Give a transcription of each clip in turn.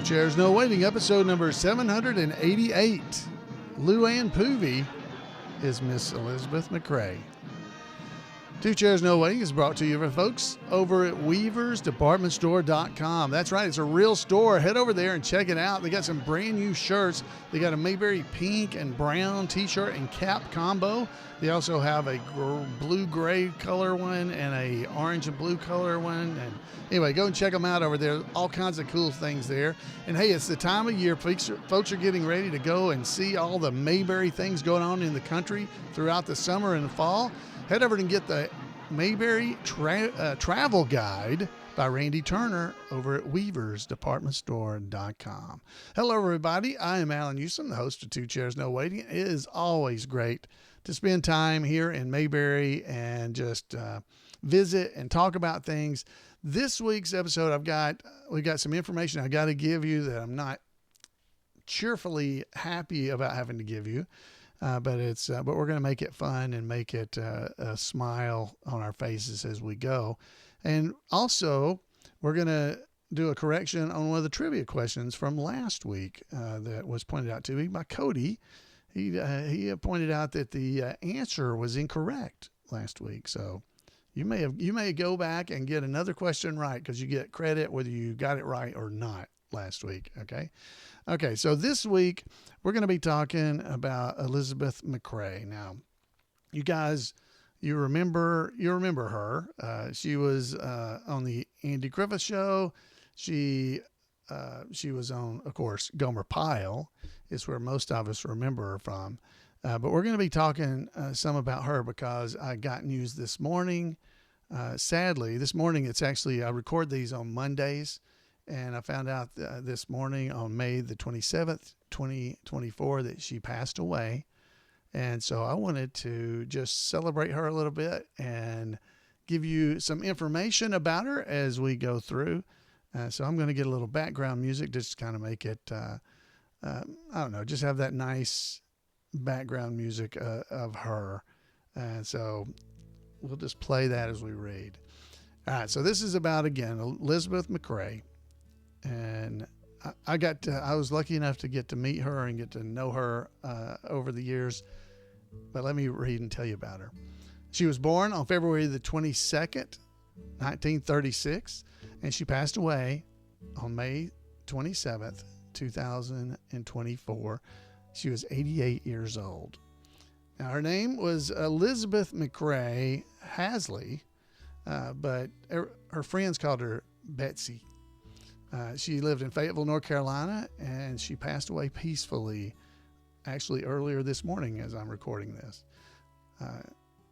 Chairs No Waiting, episode number 788. Lou Ann Poovie is Miss Elizabeth MacRae. Two Chairs No Waiting is brought to you by folks over at weaversdepartmentstore.com. That's right, it's a real store. Head over there and check it out. They got some brand new shirts. They got a Mayberry pink and brown t-shirt and cap combo. They also have a blue-gray color one and a orange and blue color one. And anyway, go and check them out over there. All kinds of cool things there. And hey, it's the time of year. Folks are getting ready to go and see all the Mayberry things going on in the country throughout the summer and the fall. Head over and get the Mayberry Travel Guide by Randy Turner over at weaversdepartmentstore.com. Hello, everybody. I am Allan, the host of Two Chairs No Waiting. It is always great to spend time here in Mayberry and just visit and talk about things. This week's episode, we've got some information I got to give you that I'm not cheerfully happy about having to give you. But we're going to make it fun and make it a smile on our faces as we go. And also, we're going to do a correction on one of the trivia questions from last week that was pointed out to me by Cody. He pointed out that the answer was incorrect last week. So you may go back and get another question right because you get credit whether you got it right or not last week. Okay, so this week we're going to be talking about Elizabeth MacRae. Now, you guys, you remember her. She was on the Andy Griffith Show. She was on, of course, Gomer Pyle is where most of us remember her from. But we're going to be talking some about her because I got news this morning. Sadly, this morning I record these on Mondays. And I found out this morning on May the 27th, 2024, that she passed away. And so I wanted to just celebrate her a little bit and give you some information about her as we go through. So I'm going to get a little background music just to kind of make it, just have that nice background music of her. And so we'll just play that as we read. All right, so this is about, again, Elizabeth MacRae. And I was lucky enough to get to meet her and get to know her over the years. But let me read and tell you about her. She was born on February the 22nd, 1936, and she passed away on May 27th, 2024. She was 88 years old. Now, her name was Elizabeth MacRae Hasley, but her friends called her Betsy. She lived in Fayetteville, North Carolina, and she passed away peacefully, actually earlier this morning as I'm recording this.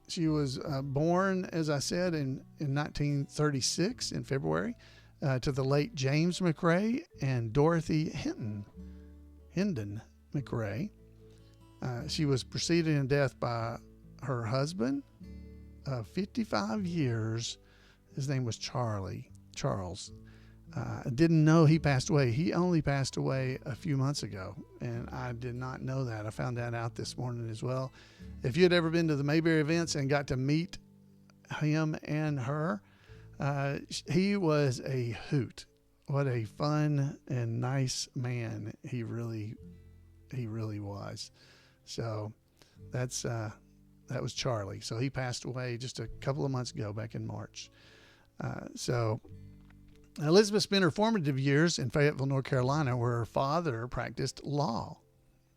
She was born, as I said, in 1936 in February to the late James McCrae and Dorothy Hendon McCrae. She was preceded in death by her husband of 55 years. His name was Charles. I didn't know he passed away. He only passed away a few months ago, and I did not know that. I found that out this morning as well. If you had ever been to the Mayberry events and got to meet him and her, he was a hoot. What a fun and nice man he really was. So that was Charlie. So he passed away just a couple of months ago, back in March. Elizabeth spent her formative years in Fayetteville, North Carolina, where her father practiced law.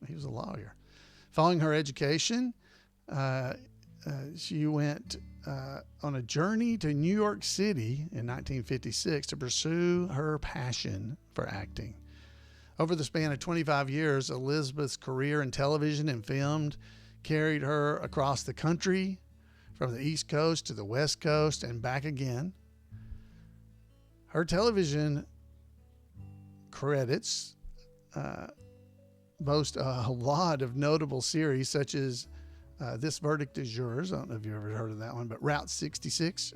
He was a lawyer. Following her education, she went on a journey to New York City in 1956 to pursue her passion for acting. Over the span of 25 years, Elizabeth's career in television and film carried her across the country, from the East Coast to the West Coast and back again. Her television credits boast a lot of notable series, such as This Verdict Is Yours. I don't know if you've ever heard of that one, but Route 66,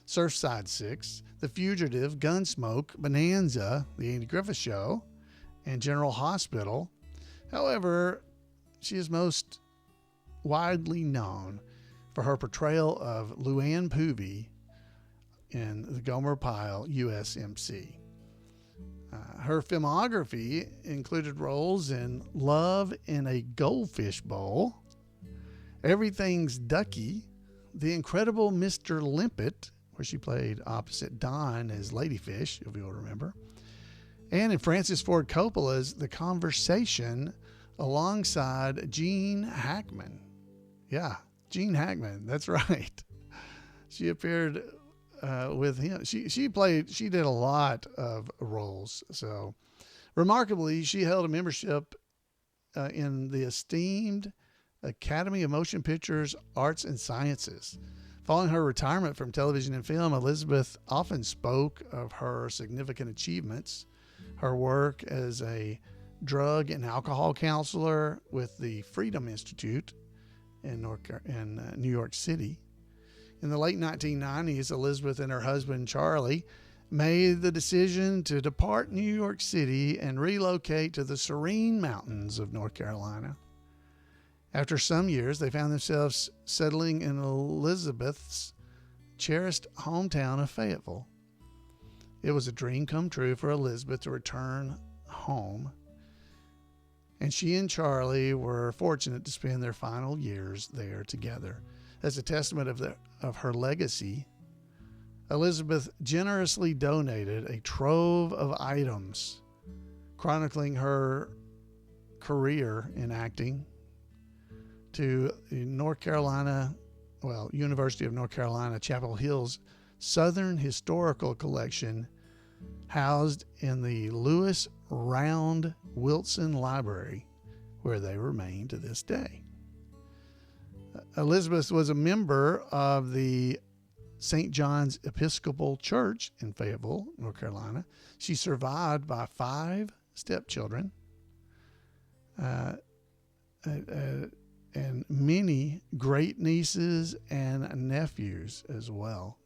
Surfside 6, The Fugitive, Gunsmoke, Bonanza, The Andy Griffith Show, and General Hospital. However, she is most widely known for her portrayal of Lou Ann Poovie in the Gomer Pyle USMC. Her filmography included roles in Love in a Goldfish Bowl, Everything's Ducky, The Incredible Mr. Limpet, where she played opposite Don as Ladyfish, if you'll remember, and in Francis Ford Coppola's The Conversation alongside Gene Hackman. Yeah, Gene Hackman, that's right. She appeared with him. She did a lot of roles. So remarkably, she held a membership in the esteemed Academy of Motion Pictures Arts and Sciences. Following her retirement from television and film, Elizabeth often spoke of her significant achievements, her work as a drug and alcohol counselor with the Freedom Institute in New York City. In the late 1990s, Elizabeth and her husband, Charlie, made the decision to depart New York City and relocate to the serene mountains of North Carolina. After some years, they found themselves settling in Elizabeth's cherished hometown of Fayetteville. It was a dream come true for Elizabeth to return home, and she and Charlie were fortunate to spend their final years there together. As a testament of her legacy, Elizabeth generously donated a trove of items chronicling her career in acting to University of North Carolina, Chapel Hill's Southern Historical Collection, housed in the Lewis Round Wilson Library, where they remain to this day. Elizabeth was a member of the St. John's Episcopal Church in Fayetteville, North Carolina. She's survived by 5 stepchildren and many great nieces and nephews as well.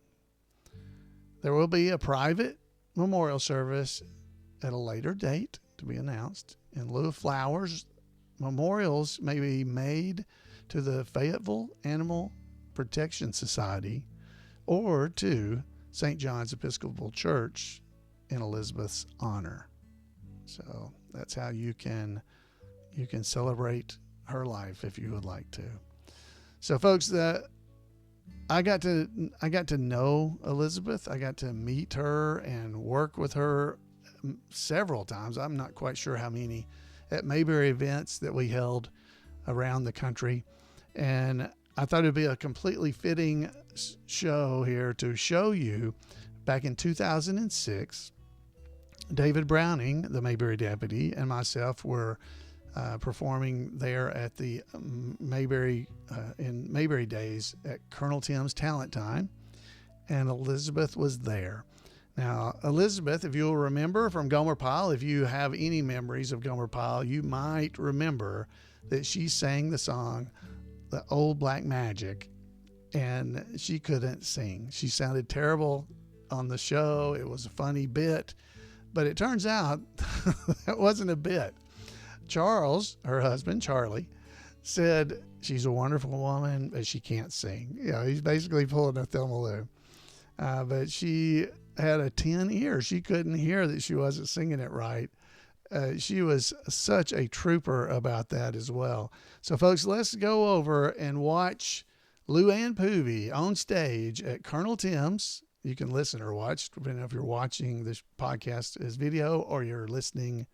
There will be a private memorial service at a later date to be announced. In lieu of flowers, memorials may be made to the Fayetteville Animal Protection Society or to St. John's Episcopal Church in Elizabeth's honor. So that's how you can celebrate her life if you would like to. So folks, I got to know Elizabeth. I got to meet her and work with her several times. I'm not quite sure how many, at Mayberry events that we held around the country. And I thought it'd be a completely fitting show here to show you back in 2006, David Browning, the Mayberry Deputy, and myself were performing there at the Mayberry Days at Colonel Tim's Talent Time, and Elizabeth was there. Now, Elizabeth, if you'll remember from Gomer Pyle, if you have any memories of Gomer Pyle, you might remember that she sang the song, The Old Black Magic, and she couldn't sing. She sounded terrible on the show. It was a funny bit, but it turns out that wasn't a bit. Charles, her husband, Charlie, said she's a wonderful woman, but she can't sing. You know, he's basically pulling a Thelma Lou. But she had a 10 ear. She couldn't hear that she wasn't singing it right. She was such a trooper about that as well. So, folks, let's go over and watch Lou Ann Poovie on stage at Colonel Tim's. You can listen or watch, depending if you're watching this podcast as video or you're listening,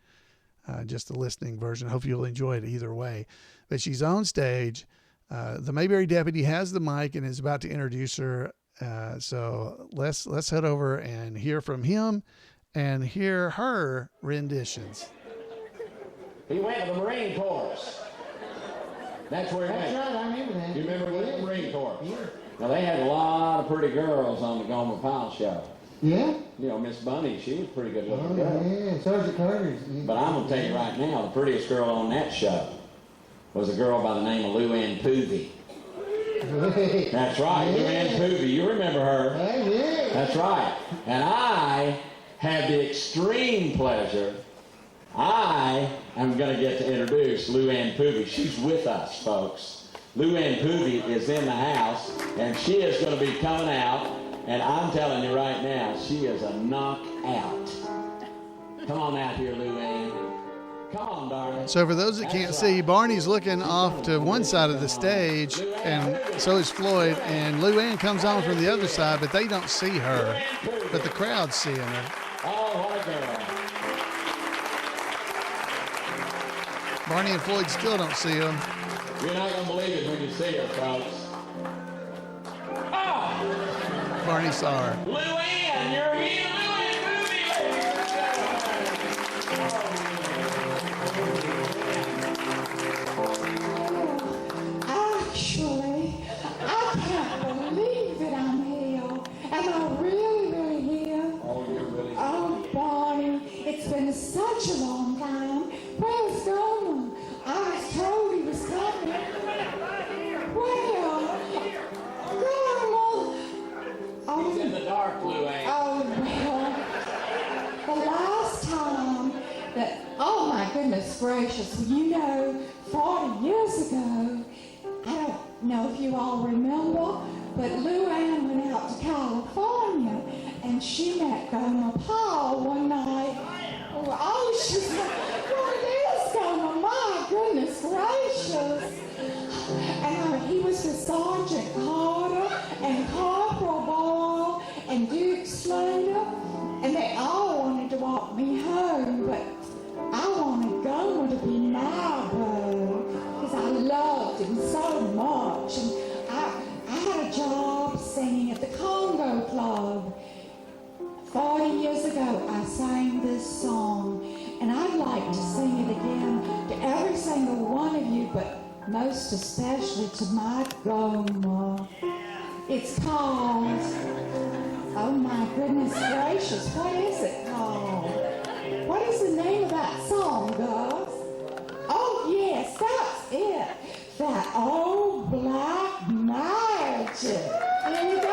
just the listening version. I hope you'll enjoy it either way. But she's on stage. The Mayberry Deputy has the mic and is about to introduce her. So let's head over and hear from him and hear her renditions. He went to the Marine Corps. That's where he went. That's right, I remember that. You remember he went to the Marine Corps? Yeah. Now, they had a lot of pretty girls on the Gomer Pyle show. Yeah? You know, Miss Bunny, she was a pretty good looking Oh, girl. yeah. Sergeant Carter's. But I'm going to tell you right now, the prettiest girl on that show was a girl by the name of Lou Ann Poovie. That's right, Yeah. Lou Ann Poovie. You remember her. Oh, yeah. That's right. And I had the extreme pleasure, I am going to get to introduce Lou Ann Poovie. She's with us, folks. Lou Ann Poovie is in the house, and she is going to be coming out, and I'm telling you right now, she is a knockout. Come on out here, Lou Ann. Come on, darling. So for those that can't see, Barney's looking off to one side of the stage, and so is Floyd, and Lou Ann comes on from the other side, but they don't see her, but the crowd's seeing her. Oh, what a girl. Barney and Floyd still don't see him. You're not going to believe it when you see her, folks. Oh! Barney saw her. Lou Ann, you're here, Lou Ann Poovie, ladies and Actually, I can't believe that I'm here. Am I really here? Oh, you're really Oh, Barney, it's been such a long time. Where's Nolan? I was told he was coming. Well, He's in the dark, Lou Ann. oh, well, the last time that, oh my goodness gracious, well, you know, 40 years ago, I don't know if you all remember, but Lou Ann went out to California and she met Gomer Paul one night. Oh, she's like, what is Gomer? My goodness gracious. And he was with Sergeant Carter and Corporal Ball and Duke Slater, and they all wanted to walk me home, but I wanted Gomer to be my beau because I loved him so much. And I had a job singing at the Congo Club. 40 years ago, I sang this song, and I'd like to sing it again to every single one of you, but most especially to my Gomer. It's called, oh my goodness gracious, what is it called? What is the name of that song, Gus? Oh yes, that's it. That old black magic. Here we go.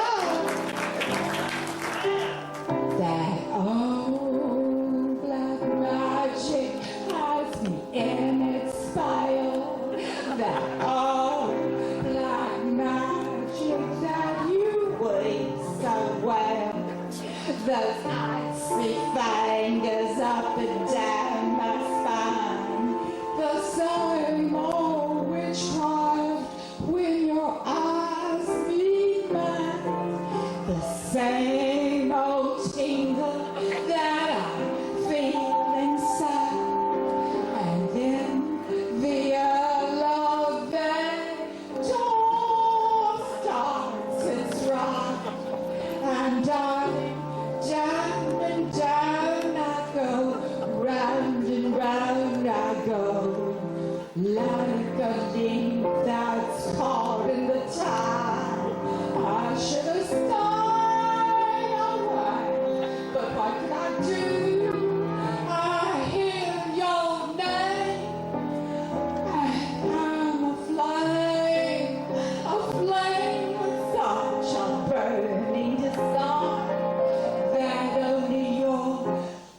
That old black magic has me in its spell. That old black magic that you weave so well. Those icy fingers up and down my spine. The same old witchcraft when your eyes meet mine. The same old tingle that I feel inside. And then the love that dawn starts its ride. And darling, down and down I go, round and round I go, like a leaf that's caught in the tide. I should have stayed away, but what could I do? I hear your name, and I'm a flame with such a burning desire that only your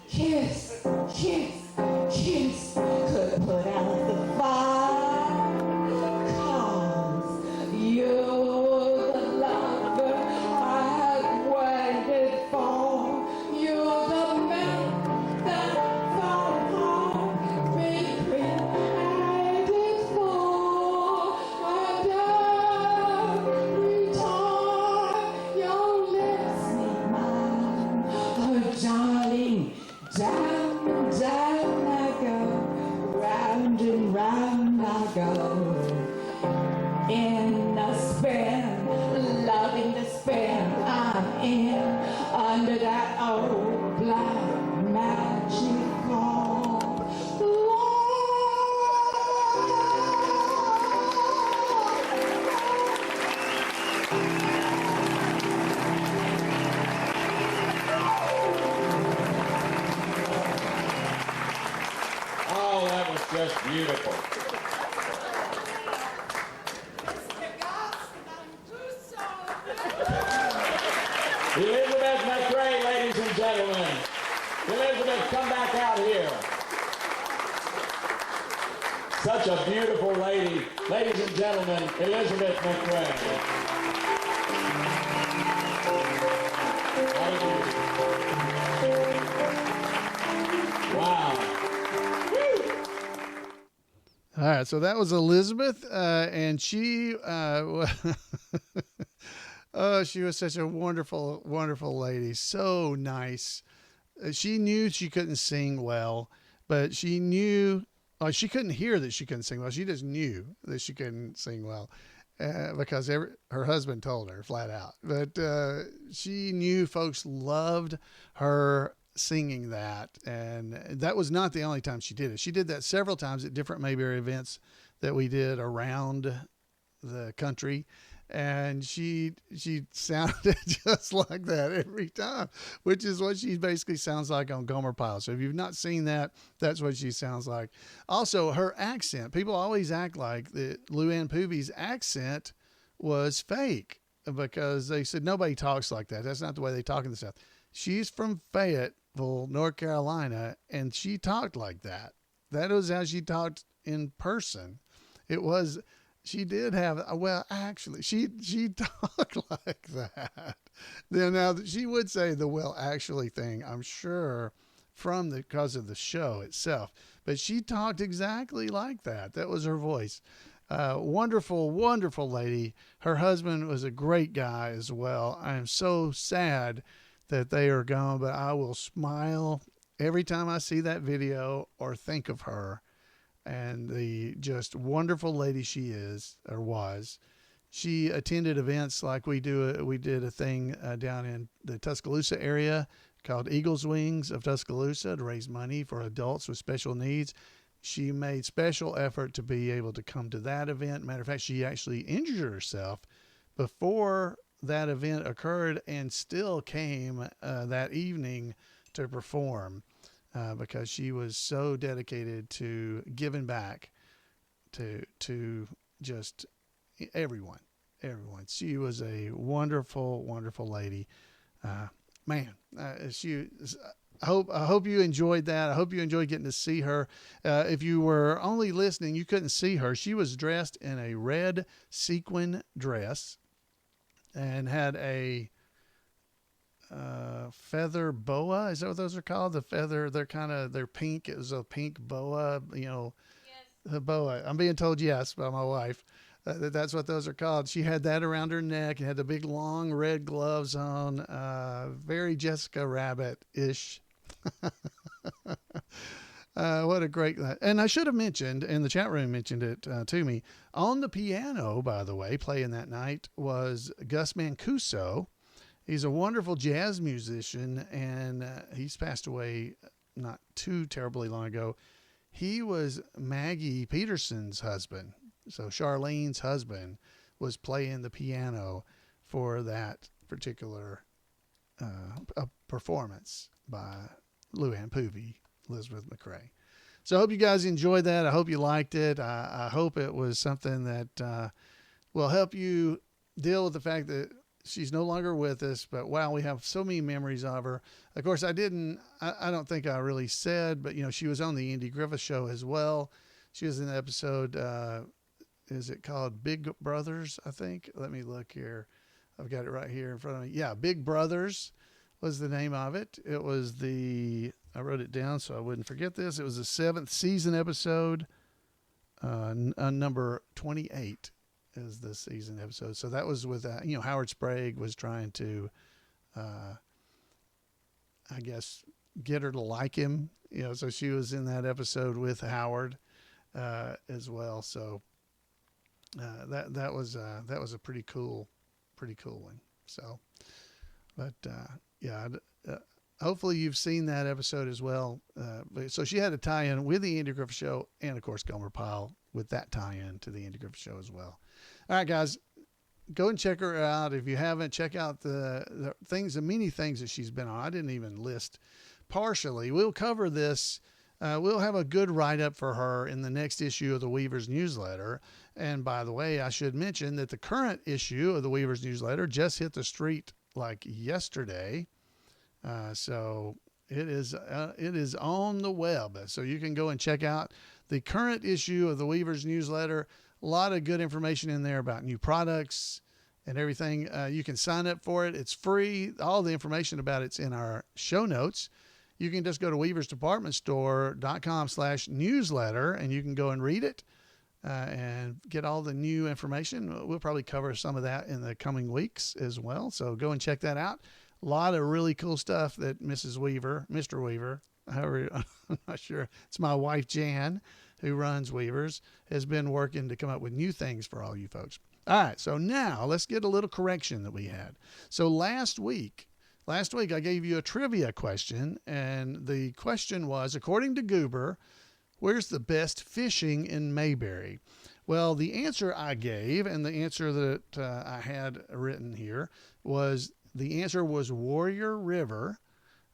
kiss could put out the fire. 'Cause you're the lover I had waited for. You're the man that my heart been created for. And every time your lips meet mine, oh darling, down and down I go, round and round I go, in a spin, loving the spin I'm in, under that old black magic called Oh, that was just beautiful. Elizabeth MacRae, ladies and gentlemen. Elizabeth, come back out here. Such a beautiful lady. Ladies and gentlemen, Elizabeth MacRae. Hallelujah. All right, so that was Elizabeth, and she, oh, she was such a wonderful, wonderful lady. So nice. She knew she couldn't sing well, but she knew, she couldn't hear that she couldn't sing well. She just knew that she couldn't sing well. Because her husband told her flat out. But she knew folks loved her singing that. And that was not the only time she did it. She did that several times at different Mayberry events that we did around the country. And she sounded just like that every time, which is what she basically sounds like on Gomer Pyle. So if you've not seen that, that's what she sounds like. Also, her accent. People always act like that Lou Ann Poovie's accent was fake because they said nobody talks like that. That's not the way they talk in the South. She's from Fayetteville, North Carolina, and she talked like that. That was how she talked in person. It was... She did have, well, actually, she talked like that. Then now she would say the well, actually thing, I'm sure, because of the show itself. But she talked exactly like that. That was her voice. Wonderful, wonderful lady. Her husband was a great guy as well. I am so sad that they are gone, but I will smile every time I see that video or think of her. And the just wonderful lady she is or was. She attended events like we did a thing down in the Tuscaloosa area called Eagles Wings of Tuscaloosa to raise money for adults with special needs. She made special effort to be able to come to that event. Matter of fact, she actually injured herself before that event occurred and still came that evening to perform. Because she was so dedicated to giving back to just everyone. She was a wonderful, wonderful lady. I hope you enjoyed that. I hope you enjoyed getting to see her. If you were only listening, you couldn't see her. She was dressed in a red sequin dress and had a feather boa. Is that what those are called? The feather, they're pink. It was a pink boa, yes. The boa. I'm being told yes by my wife. That's what those are called. She had that around her neck and had the big long red gloves on. Very Jessica Rabbit-ish. What a great, and I should have mentioned, and the chat room mentioned it to me, on the piano, by the way, playing that night was Gus Mancuso. He's a wonderful jazz musician, and he's passed away not too terribly long ago. He was Maggie Peterson's husband. So Charlene's husband was playing the piano for that particular performance by Lou Ann Poovie, Elizabeth MacRae. So I hope you guys enjoyed that. I hope you liked it. I hope it was something that will help you deal with the fact that she's no longer with us, but wow, we have so many memories of her. Of course, I don't think I really said, but she was on the Andy Griffith Show as well. She was in the episode, is it called Big Brothers? I think. Let me look here. I've got it right here in front of me. Yeah. Big Brothers was the name of it. It was I wrote it down so I wouldn't forget this. It was the 7th season episode, number 28. Is the season episode. So that was with, Howard Sprague was trying to, I guess, get her to like him, so she was in that episode with Howard, as well. So, that was a pretty cool one. So, but, hopefully you've seen that episode as well. So she had a tie-in with the Andy Griffith Show and of course Gomer Pyle with that tie-in to the Andy Griffith Show as well. All right, guys, go and check her out. If you haven't, check out the many things that she's been on. I didn't even list partially. We'll cover this. We'll have a good write-up for her in the next issue of the Weaver's Newsletter. And by the way, I should mention that the current issue of the Weaver's Newsletter just hit the street like yesterday. So it is on the web. So you can go and check out the current issue of the Weaver's Newsletter. A lot of good information in there about new products and everything. You can sign up for it. It's free. All the information about it's in our show notes. You can just go to weaversdepartmentstore.com/newsletter and you can go and read it. and get all the new information. We'll probably cover some of that in the coming weeks as well. So go and check that out. A lot of really cool stuff that Mrs. Weaver, Mr. Weaver, however, I'm not sure. It's my wife, Jan, who runs Weaver's, has been working to come up with new things for all you folks. All right, so now let's get a little correction that we had. So last week I gave you a trivia question, and the question was, according to Goober, where's the best fishing in Mayberry? Well, the answer I gave, and the answer that I had written here, was the answer was Warrior River,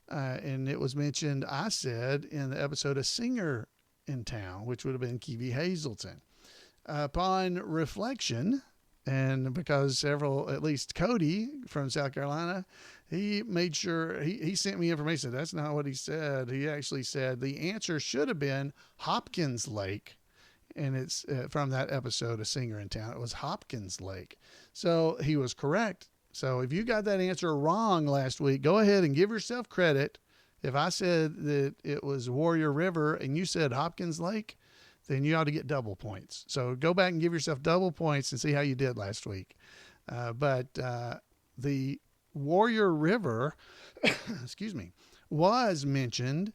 and it was mentioned, I said, in the episode of Singer in Town, which would have been Kiwi Hazelton. Upon reflection, and because several, at least Cody from South Carolina, he made sure, he sent me information. That's not what he said. He actually said the answer should have been Hopkins Lake. And it's from that episode of Singer in Town. It was Hopkins Lake. So he was correct. So if you got that answer wrong last week, go ahead and give yourself credit. If I said that it was Warrior River and you said Hopkins Lake, then you ought to get double points. So go back and give yourself double points and see how you did last week. But the Warrior River, excuse me, was mentioned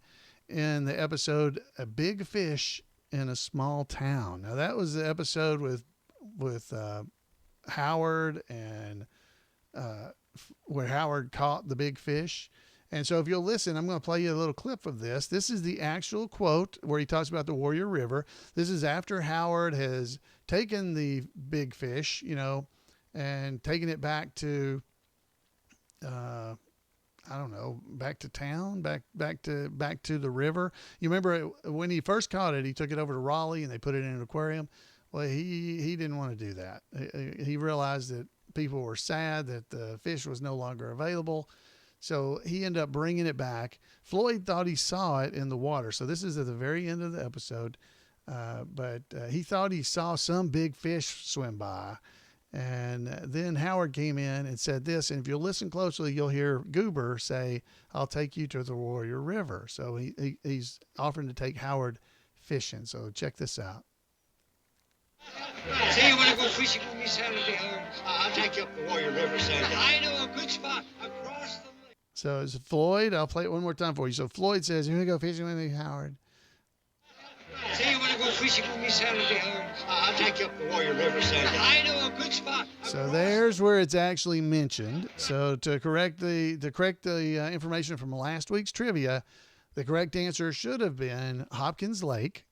in the episode A Big Fish in a Small Town. Now that was the episode with Howard and where Howard caught the big fish. And so if you'll listen, I'm going to play you a little clip of this. This is the actual quote where he talks about the Warrior River. This is after Howard has taken the big fish, and taken it back to, I don't know, back to town, back to the river. You remember when he first caught it, he took it over to Raleigh and they put it in an aquarium. Well, he didn't want to do that. He realized that people were sad that the fish was no longer available. So he ended up bringing it back. Floyd thought he saw it in the water. So this is at the very end of the episode. But he thought he saw some big fish swim by. And then Howard came in and said this. And if you'll listen closely, you'll hear Goober say, I'll take you to the Warrior River. So he's offering to take Howard fishing. So check this out. Say you want to go fishing with me Saturday, Howard? I'll take you up the Warrior River Saturday. I know a good spot across the lake. So it's Floyd. I'll play it one more time for you. So Floyd says, you want to go fishing with me, Howard? Say you want to go fishing with me Saturday, Howard? I'll take you up the Warrior River Saturday. I know a good spot. So there's where it's actually mentioned. So to correct the information from last week's trivia, the correct answer should have been Hopkins Lake.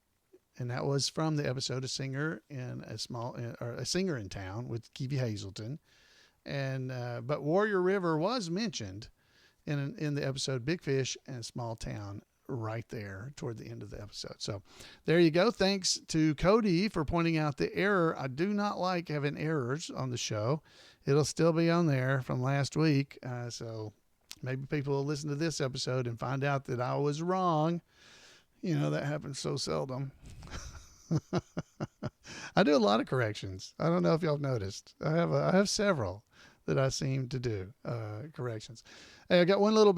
And that was from the episode of Singer in a Singer in Town with Kiwi Hazelton. And, but Warrior River was mentioned in the episode Big Fish and Small Town right there toward the end of the episode. So there you go. Thanks to Cody for pointing out the error. I do not like having errors on the show. It'll still be on there from last week. So maybe people will listen to this episode and find out that I was wrong. That happens so seldom. I do a lot of corrections. I don't know if y'all have noticed. I have several that I seem to do corrections. Hey, I got one little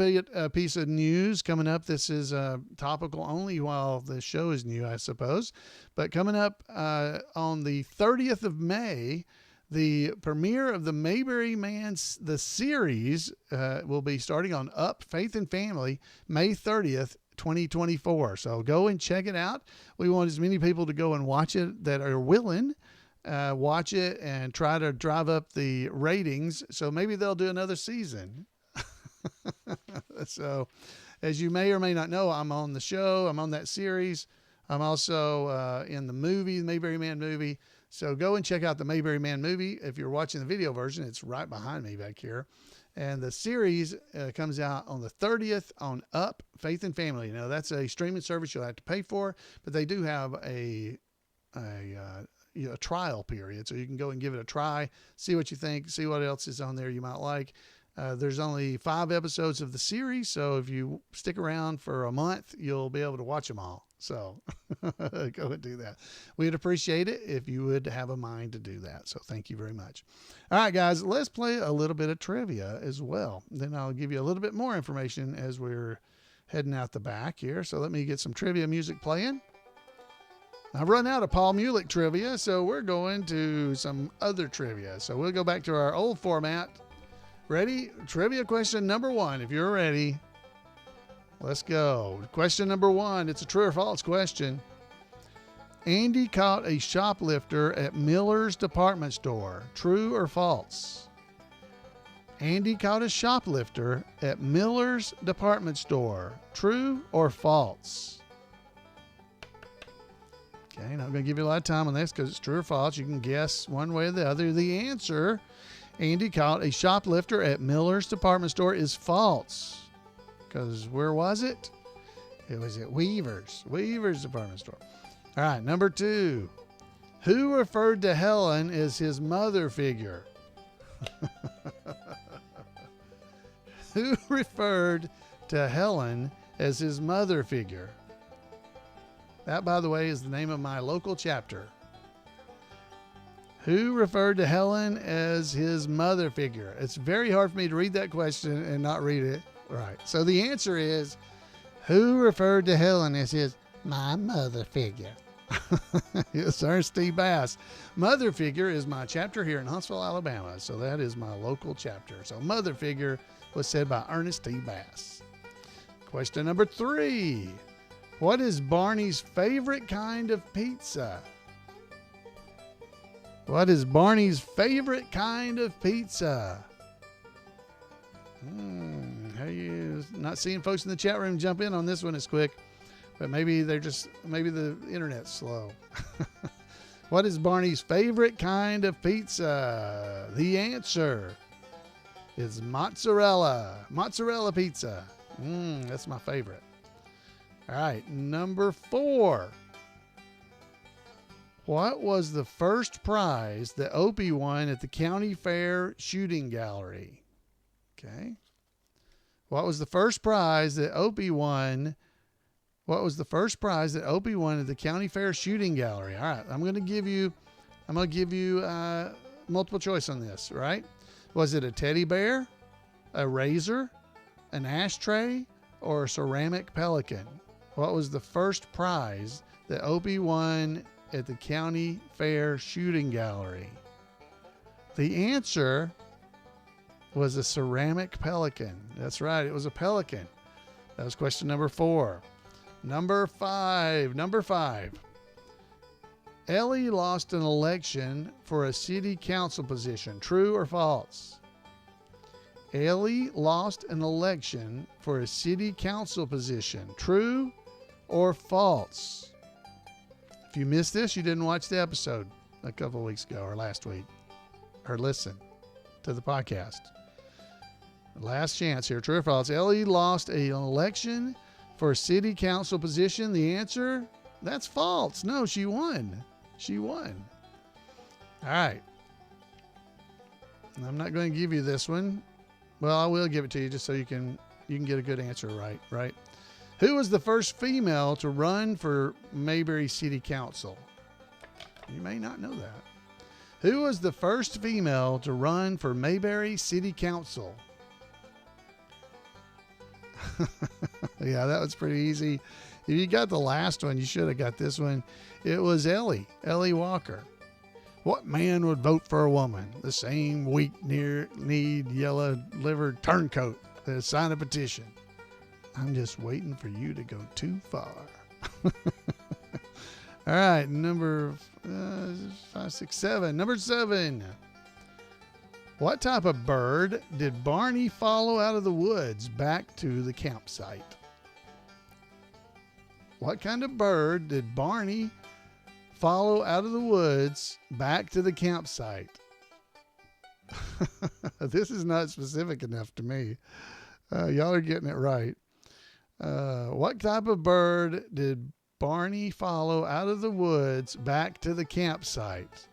piece of news coming up. This is topical only while the show is new, I suppose. But coming up on the 30th of May, the premiere of the Mayberry the series will be starting on Up, Faith and Family, May 30th, 2024. So go and check it out. We want as many people to go and watch it that are willing. Watch it and try to drive up the ratings. So maybe they'll do another season. So as you may or may not know, I'm on the show. I'm on that series. I'm also in the movie, the Mayberry Man movie. So go and check out the Mayberry Man movie. If you're watching the video version, it's right behind me back here. And the series comes out on the 30th on Up, Faith and Family. Now, that's a streaming service you'll have to pay for, but they do have a trial period. So you can go and give it a try, see what you think, see what else is on there you might like. There's only 5 episodes of the series, so if you stick around for a month, you'll be able to watch them all. So go and do that. We'd appreciate it if you would have a mind to do that. So thank you very much. All right, guys, let's play a little bit of trivia as well. Then I'll give you a little bit more information as we're heading out the back here. So let me get some trivia music playing. I've run out of Paul Mulick trivia, so we're going to some other trivia. So we'll go back to our old format. Ready? Trivia question number 1. If you're ready, let's go. Question number 1. It's a true or false question. Andy caught a shoplifter at Miller's department store. True or false? Andy caught a shoplifter at Miller's department store. True or false? Okay, not going to give you a lot of time on this because it's true or false. You can guess one way or the other. The answer, Andy caught a shoplifter at Miller's department store, is false. Because where was it? It was at Weaver's department store. All right, number 2. Who referred to Helen as his mother figure? Who referred to Helen as his mother figure? That, by the way, is the name of my local chapter. Who referred to Helen as his mother figure? It's very hard for me to read that question and not read it right. So the answer is, who referred to Helen as my mother figure? It's Ernest T. Bass. Mother figure is my chapter here in Huntsville, Alabama. So that is my local chapter. So mother figure was said by Ernest T. Bass. Question number 3. What is Barney's favorite kind of pizza? What is Barney's favorite kind of pizza? How you not seeing folks in the chat room jump in on this one as quick, but maybe the internet's slow. What is Barney's favorite kind of pizza? The answer is mozzarella pizza. That's my favorite. All right, number 4. What was the first prize that Opie won at the county fair shooting gallery? Okay. What was the first prize that Opie won? What was the first prize that Opie won at the county fair shooting gallery? All right, I'm going to give you multiple choice on this, right? Was it a teddy bear, a razor, an ashtray, or a ceramic pelican? What was the first prize that Opie won at the county fair shooting gallery? The answer was a ceramic pelican. That's right, it was a pelican. That was question number 4. Number 5. Ellie lost an election for a city council position. True or false? Ellie lost an election for a city council position. True or false? If you missed this, you didn't watch the episode a couple of weeks ago or last week, or listen to the podcast. Last chance here. True or false? Ellie lost an election for a city council position. The answer, that's false. No, she won. All right. I'm not going to give you this one. Well, I will give it to you just so you can get a good answer right? Who was the first female to run for Mayberry City Council? You may not know that. Who was the first female to run for Mayberry City Council? Yeah, that was pretty easy. If you got the last one, you should have got this one. It was Ellie Walker. What man would vote for a woman? The same weak-kneed, yellow-livered turncoat that signed a petition. I'm just waiting for you to go too far. All right, number 5, 6, 7. Number 7. What type of bird did Barney follow out of the woods back to the campsite? What kind of bird did Barney follow out of the woods back to the campsite? This is not specific enough to me. Y'all are getting it right. What type of bird did Barney follow out of the woods back to the campsite?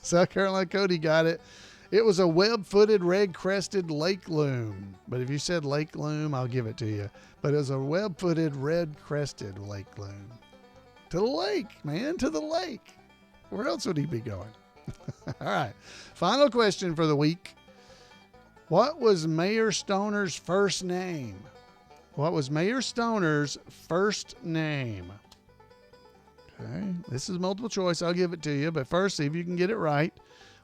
South Carolina Cody got it. It was a web-footed, red-crested lake loon. But if you said lake loon, I'll give it to you. But it was a web-footed, red-crested lake loon. To the lake, man, to the lake. Where else would he be going? All right. Final question for the week. What was Mayor Stoner's first name? What was Mayor Stoner's first name? Okay, this is multiple choice. I'll give it to you, but first, see if you can get it right.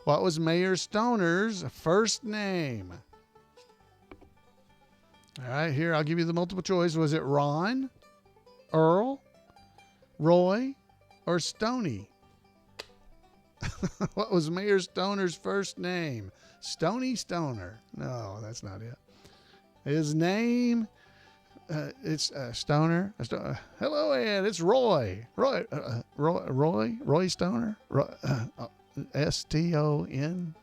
What was Mayor Stoner's first name? All right, here, I'll give you the multiple choice. Was it Ron, Earl, Roy, or Stony? What was Mayor Stoner's first name? Stony Stoner. No, that's not it. His name, it's Stoner. Hello, Ed. It's Roy. Roy Stoner. Stoner.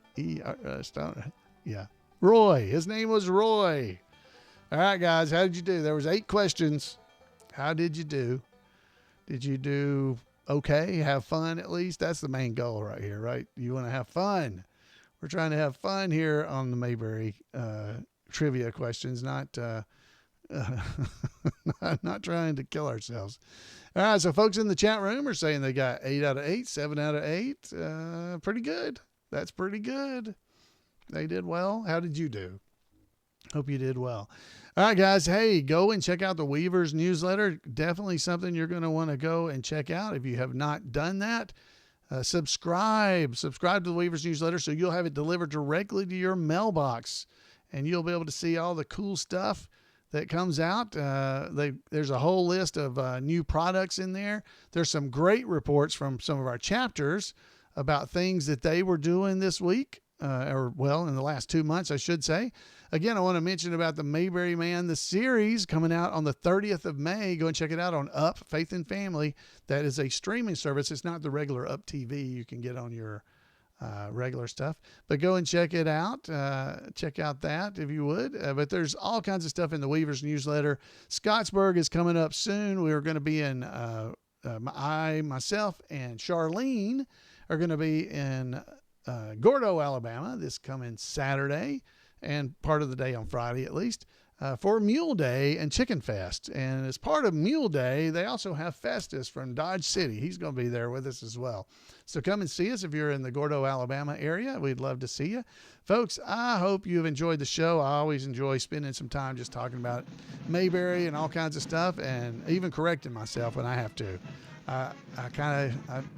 Stoner. Yeah. Roy. His name was Roy. All right, guys. How did you do? There was 8 questions. How did you do? Did you do okay? Have fun at least? That's the main goal right here, right? You want to have fun. We're trying to have fun here on the Mayberry trivia questions, not not trying to kill ourselves. All right, so folks in the chat room are saying they got 8 out of 8, 7 out of 8. Pretty good. That's pretty good. They did well. How did you do? Hope you did well. All right, guys. Hey, go and check out the Weavers newsletter. Definitely something you're going to want to go and check out. If you have not done that, subscribe to the Weavers newsletter so you'll have it delivered directly to your mailbox, and you'll be able to see all the cool stuff that comes out. There's a whole list of new products in there. There's some great reports from some of our chapters about things that they were doing this week, in the last 2 months, I should say. Again, I want to mention about the Mayberry Man, the series coming out on the 30th of May. Go and check it out on Up, Faith and Family. That is a streaming service. It's not the regular Up TV you can get on your regular stuff. But go and check it out. Check out that if you would. But there's all kinds of stuff in the Weavers newsletter. Scottsburg is coming up soon. We are going to be in, myself, and Charlene are going to be in Gordo, Alabama this coming Saturday, and part of the day on Friday at least, for Mule Day and Chicken Fest. And as part of Mule Day, they also have Festus from Dodge City. He's going to be there with us as well. So come and see us if you're in the Gordo, Alabama area. We'd love to see you. Folks, I hope you've enjoyed the show. I always enjoy spending some time just talking about Mayberry and all kinds of stuff, and even correcting myself when I have to. I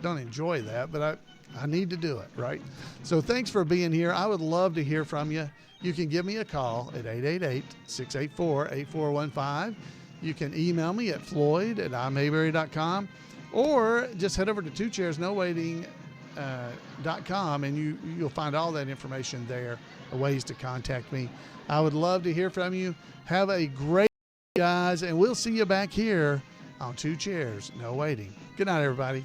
don't enjoy that, but I need to do it, right? So thanks for being here. I would love to hear from you. You can give me a call at 888-684-8415. You can email me at floyd@imayberry.com, or just head over to twocairsnowaiting.com, and you'll find all that information there, ways to contact me. I would love to hear from you. Have a great day, guys, and we'll see you back here on Two Chairs No Waiting. Good night, everybody.